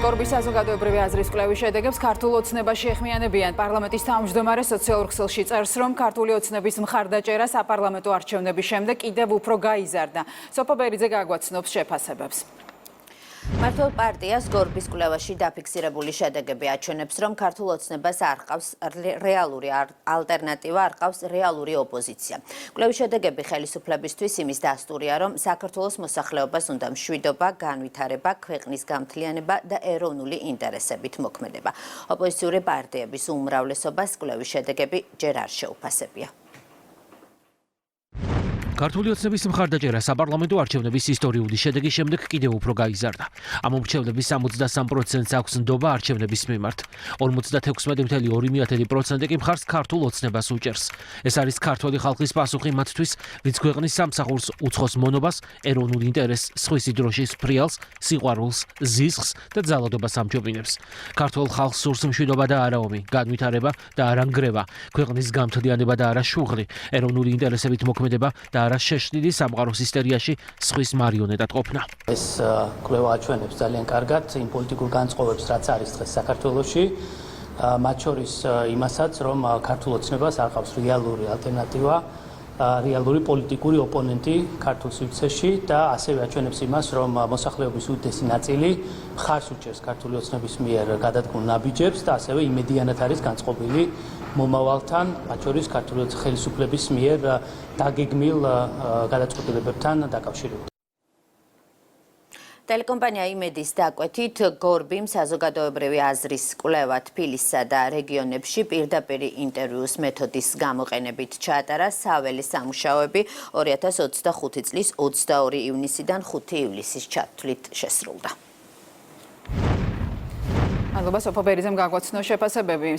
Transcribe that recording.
გორბის საზოგადოებრივი აზრის კვლევის შედეგებს ქართულ ოცნებაში ეხმიანებიან. პარლამენტის თავმჯდომარე სოციალურ ქსელში წერს, რომ ქართული ოცნების მხარდაჭერა საპარლამენტო არჩევნების შემდეგ კიდევ უფრო გაიზარდა. სოფო ბერიძე გაგვაცნობს შეფასებებს. მართლ პარტიას გორბის კვლევაში დაფიქსირებული შედეგები აჩვენებს, რომ ქართულ ოცნებას არ ყავს რეალური ალტერნატივა, არ ყავს რეალური ოპოზიცია. კვლევის შედეგები ხელისუფლებისთვის იმის დასტურია, რომ საქართველოს მოსახლეობას უნდა მშვიდობა, განვითარება, ქვეყნის გამთლიანება და ეროვნული ინტერესებით მოქმედება. ოპოზიციური პარტიების უმრავლესობას კვლევის შედეგები ჯერ არ შეუფასებია. ქართული ოცნების მხარდაჭერა საპარლამენტო არჩევნების ისტორიული შედეგის შემდეგ კიდევ უფრო გაიზარდა. ამ მომრჩევლების 63%-ს აქვს ნდობა არჩევნების მიმართ. 56.2% კი მხარს ქართულ ოცნებას უჭერს. ეს არის ქართველი ხალხის პასუხი მათთვის, ვინც ქვეყნის სამსახურს, უცხოს მონობას, ეროვნულ ინტერესს, სხვისი დროშის ფრიალს, სიყვარულს, ზისხს და ძალადობას ამჯობინებს. ქართულ ხალხს სურს მშვიდობა და არა ომი, განვითარება და არა ნგრევა, ქვეყნის გამთლიანება და არა შუღლი, ეროვნული ინტერესებით მოქმედება და არა შეშლილი სამყაროს ისტერიაში სხვის მარიონეტად ყოფნა. ეს კვლევა აჩვენებს ძალიან კარგად იმ პოლიტიკურ განწყობებს, რაც არის დღეს საქართველოში, მათ შორის იმასაც, რომ ქართულ ოცნებას არ ყავს რეალური ალტერნატივა, რეალური პოლიტიკური ოპონენტი ქართულ სივრცეში და ასევე აჩვენებს იმას, რომ მოსახლეობის უდიდესი ნაწილი მხარს უჭერს ქართული ოცნების მიერ გადადგმულ ნაბიჯებს და ასევე იმედიანად არის განწყობილი მომავალთან, მათ შორის ქართული ხელისუფლების მიერ დაგეგმილ გადაწყვეტილებებთან დაკავშირებით. ტელეკომპანია იმედის დაკვეთით, გორბიმ საზოგადოებრივი აზრის კვლევა თბილისსა და რეგიონებში პირდაპირ ინტერვიუს მეთოდის გამოყენებით ჩაატარა. საველე სამუშაოები 2025 წლის 22 ივნისიდან 5 ივლისის ჩათვლით შესრულდა. მადლობა სოფო ბერიძემ გაგვაცნო შეფასებები.